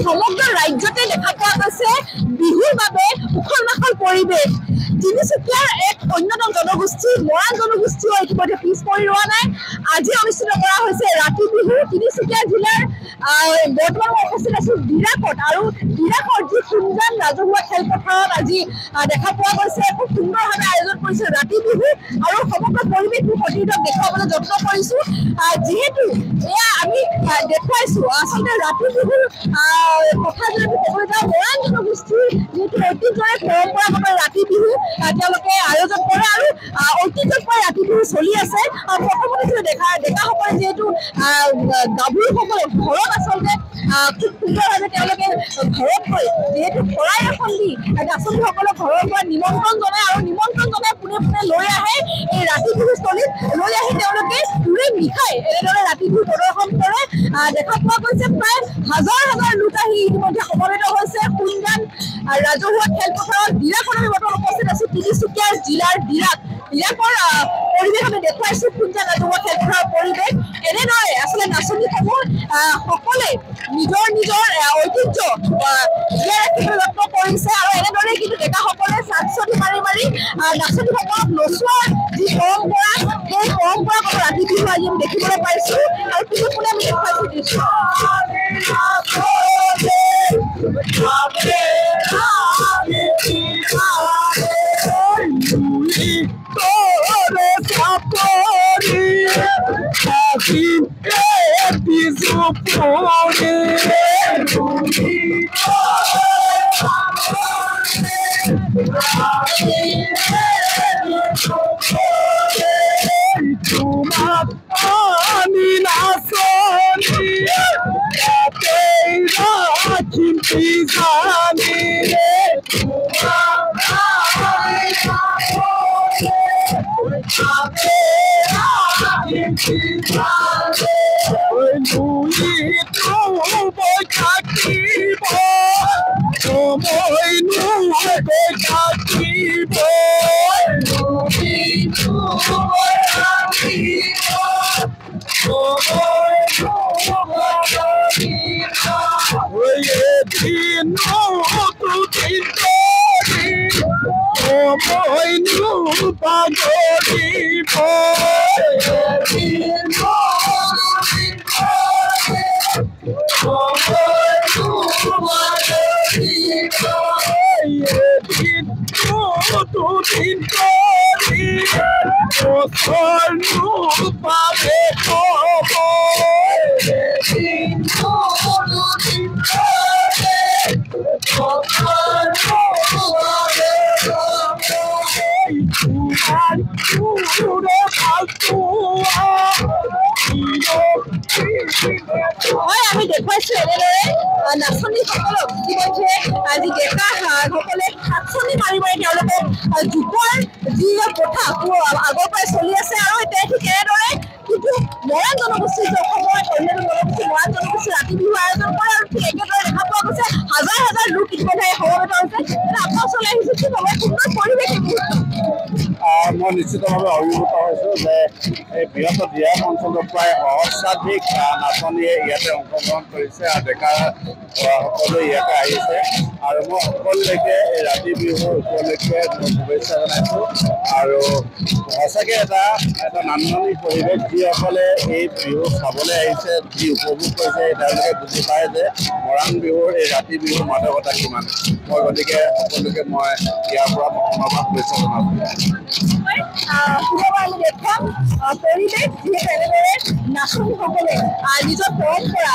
সমগ্ৰ ৰাজ্যতে দেখা পোৱা গৈছে বিহুৰ বাবে উখল মাখল পৰিৱেশ। তিনিচুকীয়াৰ এক অন্যতম জনগোষ্ঠী মৰাণ জনগোষ্ঠীও ইতিমধ্যে পিছ পৰি ৰোৱা নাই। আজি অনুষ্ঠিত কৰা হৈছে ৰাতি বিহু। তিনিচুকীয়া জিলাৰ বৰ্তমান উপস্থিত আছো ডিৰাকত, আৰু ডিৰাকত যি সুন্দৰ ৰাজহুৱা খেলপথাৰত আজি দেখা পোৱা গৈছে। খুব সুন্দৰভাৱে আয়োজন কৰিছে ৰাতি বিহু, আৰু সমগ্ৰ পৰিৱেশটো প্ৰতিটো দেখুৱাবলৈ যত্ন কৰিছো। যিহেতু এয়া আমি দেখুৱাইছো আচলতে ৰাতি বিহুৰ কথা যদি ক'বলৈ যাওঁ, মৰাণ জনগোষ্ঠীৰ যিহেতু ঐতিহ্যৰে পৰম্পৰাগত ৰাতি বিহু তেওঁলোকে আয়োজন কৰে, আৰু ঐতিহ্যৰ পৰা ৰাতি বিহু চলি আছে। প্ৰথমতে ডেকাসকলে যিহেতু গাভৰুসকলে ঘৰত আচলতে খুব সুন্দৰভাৱে তেওঁলোকে ঘৰত গৈ যিহেতু শৰাই এখন দি নাচনীসকলক ঘৰৰ পৰা নিমন্ত্ৰণ জনায়, আৰু নিমন্ত্ৰণ জনাই পোনে পোনে লৈ আহে এই ৰাতি বিহুস্থলীত। লৈ আহি তেওঁলোকে পুৰে নিশাই এনেদৰে ৰাতি বিহু প্ৰদৰ্শন কৰে। দেখা পোৱা গৈছে প্ৰায় হাজাৰ হাজাৰ লোক আহি ইতিমধ্যে সমবেত হৈছে সুনজান ৰাজহুৱা খেলপথাৰত। ডিৰাকত আমি বৰ্তমান উপস্থিত আছো, তিনিচুকীয়া জিলাৰ ডিৰাকৰ পৰিৱেশ আমি দেখুৱাইছো সুনজান ৰাজহুৱা খেলপথাৰৰ পৰিৱেশ। এনেদৰে আচলতে নাচনীসমূহ সকলে নিজৰ নিজৰ ঐতিহ্য জীয়াই ৰাখিবলৈ যত্ন কৰিছে, আৰু এনেদৰে কিন্তু ডেকাসকলে চাকচনি মাৰি মাৰি নাচনীসকলক নচোৱাৰ যি পৰম্পৰা, সেই পৰম্পৰাগত ৰাতি বিহু আজি আমি দেখিবলৈ পাইছো। আৰু পিছত কোনে আমি দেখুৱাইছো দৃশ্য আমি দেখুৱাইছো। এনেদৰে নাচনীসকলক ইতিমধ্যে আজি ডেকা সকলে নাচনী মাৰি মাৰি তেওঁলোকক জোকৰ যি প্ৰথা আগৰ পৰাই চলি আছে, আৰু ঠিক এনেদৰে কিন্তু মৰাণ জনগোষ্ঠী যে অসমৰ অন্যান্য জনগোষ্ঠী মৰাণ জনগোষ্ঠী ৰাতি বিহু আয়োজন কৰে, আৰু ঠিক একেদৰে দেখা পোৱা গৈছে হাজাৰ হাজাৰ লোক ইতিমধ্যে সমবেত হৈছে। আপোনাৰ ওচৰলৈ আহিছো, কি ভাবে সুন্দৰ পৰিৱেশ? মই নিশ্চিতভাৱে অভিভূত হৈছোঁ যে এই বৃহৎ ডিৰাক অঞ্চলৰ প্ৰায় সহস্ৰাধিক নাচনীয়ে ইয়াতে অংশগ্ৰহণ কৰিছে, আৰু ডেকা সকলো ইয়াতে আহিছে। আৰু মই সকলোলৈকে এই ৰাতি বিহুৰ উপলক্ষে শুভেচ্ছা জনাইছোঁ। আৰু সঁচাকৈ এটা নান্দনিক পৰিৱেশ। যিসকলে এই বিহু চাবলৈ আহিছে, যি উপভোগ কৰিছে, তেওঁলোকে বুজি পায় যে মৰাণ বিহুৰ এই ৰাতি বিহুৰ মাদকতা কিমান। মই গতিকে সকলোকে মই ইয়াৰ পৰা ধন্যবাদ শুভেচ্ছা জনাইছোঁ। আমি দেখুৱাম পৰিৱেশ, যিহেতু এনেদৰে নাচনীসকলে নিজৰ পৰম্পৰা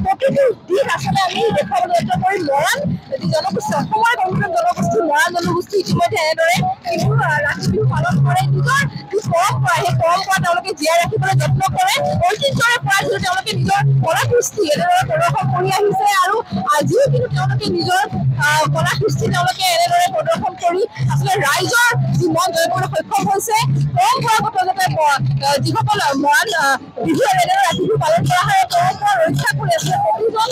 প্ৰতিটো দিশ আচলতে আমি দেখুৱাবলৈ যত্ন কৰি মৰাণ যি জনগোষ্ঠী, অসমৰ অন্যতম জনগোষ্ঠী মৰাণ জনগোষ্ঠী ইতিমধ্যে এনেদৰে কিন্তু ৰাতি বিহু পালন কৰে। নিজৰ যি পৰম্পৰা, সেই পৰম্পৰা তেওঁলোকে জীয়াই ৰাখিবলৈ যত্ন কৰে। ঐতিহ্যৰে পৰা যিহেতু তেওঁলোকে নিজৰ কলা কৃষ্টি এনেদৰে প্ৰদৰ্শন কৰি আহিছে, আৰু আজিও কিন্তু তেওঁলোকে নিজৰ কলা কৃষ্টি তেওঁলোকে এনেদৰে প্ৰদৰ্শন কৰি আচলতে ৰাইজৰ যি মন জয় কৰিবলৈ সক্ষম হৈছে। পৰম্পৰাগত যাতে যিসকল মৰাণ বিহু এনেদৰে ৰাতি বিহু পালন কৰা হয়, পৰম্পৰা ৰক্ষা কৰি আছিলে প্ৰতিজন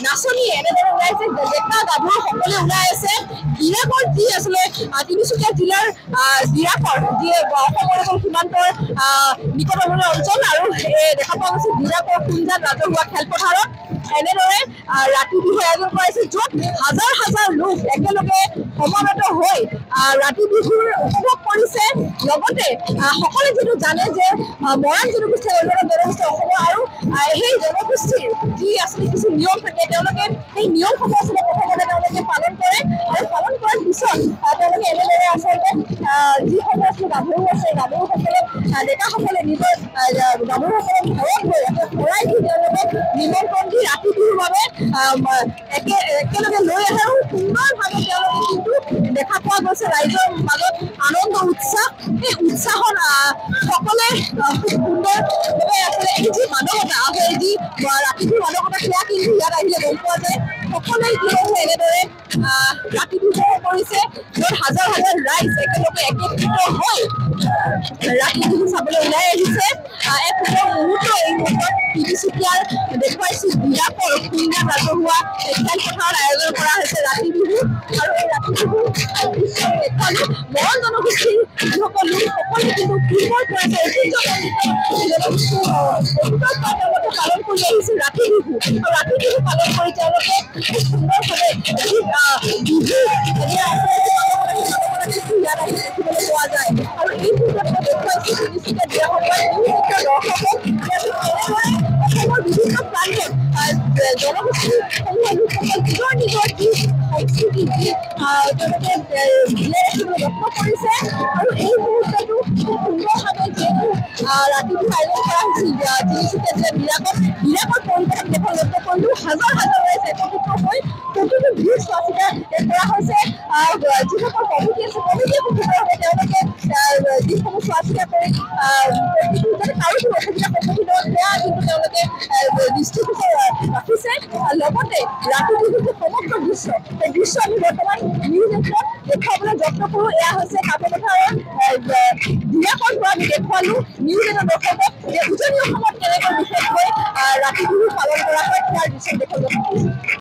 নাচনি এনেদৰে ওলাইছে, ডেকা গাভৰু সকলোৱে ওলাই আছে। ডিৰাকৰ যি আচলতে তিনিচুকীয়া জিলাৰ ডিৰাকৰ যি অসমৰ এখন সীমান্তৰ নিকটৱৰ্তী অঞ্চল, আৰু দেখা পোৱা গৈছে ডিৰাকৰ কুঞ্জাত ৰাজহুৱা খেলপথাৰত এনেদৰে ৰাতি বিহু আয়োজন কৰাইছে, য'ত হাজাৰ হাজাৰ লোক একেলগে সমাবেত হৈ ৰাতি বিহুৰ উপভোগ কৰিছে। লগতে সকলোৱে যিটো জানে যে মৰাণ জনগোষ্ঠী অন্যান্য জনগোষ্ঠী অসমৰ, আৰু সেই জনগোষ্ঠীৰ যি আচলতে কিছু নিয়ম থাকে, তেওঁলোকে সেই নিয়মসমূহ আচলতে প্ৰথমতে তেওঁলোকে পালন কৰে, আৰু পালন কৰাৰ পিছত তেওঁলোকে এনেদৰে আচলতে যিসমূহ আচলতে গাভৰু আছে, গাভৰুসকলে ডেকাসকলে নিজৰ গাভৰুসকলক ঘৰত গৈ শৰাই দি তেওঁলোকে নিমন্ত্ৰণ দি ৰাতি বিহুৰ বাবে একেলগে লৈ আহে, আৰু সুন্দৰভাৱে তেওঁলোকে কিন্তু দেখা পোৱা গৈছে ৰাইজৰ মাজত আনন্দ উৎসাহ। এই উৎসাহত সকলোৱে খুব সুন্দৰভাৱে আচলতে এই যি মাদকতা আছে, এই যি ৰাতি বিহুৰ মাদকতা, সেয়া কিন্তু ইয়াত আহিলে গম পোৱা যায়। সকলোৱে কি হৈছে এনেদৰে ৰাতি বিহু কৰিছে, য'ত হাজাৰ হাজাৰ ৰাইজ একেলগে একত্ৰিত হৈ ৰাতি বিহু চাবলৈ ওলাই আহিছে। এক সুন্দৰ মুহূৰ্ত, এই মুহূৰ্তত তিনিচুকীয়াৰ দেখুৱাইছো ডিৰাকৰ কুঞ্জাত ৰাজহুৱা খেলপথাৰত আয়োজন কৰা হৈছে ৰাতি বিহু, আৰু এই ৰাতি বিহু দেখুৱালো মৰাণ জনগোষ্ঠীৰ যিসকল লোক সকলোৱে কিন্তু পূৰ্বৰ পৰা তেওঁলোকে পালন কৰি আহিছে ৰাতি বিহু, আৰু ৰাতি বিহু পালন কৰি তেওঁলোকে খুব সুন্দৰভাৱে বিহু ইয়াত আহি দেখিবলৈ পোৱা যায়। আৰু এই মুহূৰ্তত দেখুৱাইছো তিনিচুকীয়া জিলাসকলৰ দৰ্শকক অসমৰ বিভিন্ন প্ৰান্তত জনগোষ্ঠীসমূহৰ লোকসকল নিজৰ নিজৰ যি সংস্কৃতি, যি তেওঁলোকে জীয়াই ৰাখিবলৈ যত্ন কৰিছে। আৰু এই মুহূৰ্ততো খুব সুন্দৰভাৱে যিহেতু ৰাতি বিহু আয়োজন কৰা হৈছিল তিনিচুকীয়া জিলাৰ ডিৰাকৰ পৰিৱেশ দেখুৱাবলৈ যত্ন কৰিলো। হাজাৰ হাজাৰ ৰাইজ একত্ৰিত হৈ প্ৰতিটো ভিৰ চোৱা চিতা কৰা হৈছে। যিসকল কমিটি আছে, কমিটিয়ে সুন্দৰভাৱে তেওঁলোকে যিসমূহ চোৱা চিতা কৰি প্ৰতিটো যাতে কাৰো কোনো অসুবিধা সন্মুখীন নহয় সেয়া কিন্তু তেওঁলোকে দৃষ্টিগোচৰ ৰাখিছে। লগতে ৰাতি বিহুৰ যে সমগ্ৰ দৃশ্য, সেই দৃশ্য আমি বৰ্তমান নিউজ এইটত দেখুৱাবলৈ যত্ন কৰোঁ। এয়া হৈছে কাকপথাৰৰ ডিৰাকৰ পৰা আমি দেখুৱালো নিউজ এইটৰ দৰ্শকক যে উজনি অসমত কেনেকৈ বিশেষকৈ ৰাতি বিহু পালন কৰা হয়, তাৰ দৃশ্য দেখুৱাবলৈ যত্ন কৰিছোঁ।